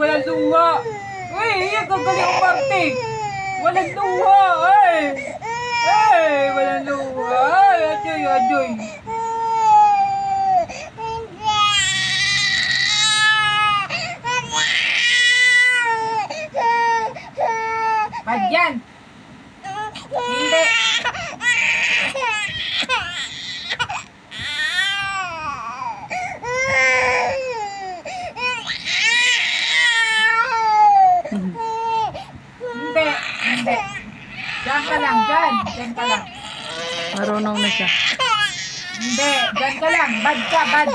walang luha. Uy, iyak ang galing ang parte. Walang luha, ay. Ay, walang luha. Ay, ajoy, ajoy. Badyan. Hindi. Hindi. Hindi. Diyan ka lang, diyan. Diyan ka lang. Marunong na siya. Hindi. Diyan ka lang. Bad ka, bad.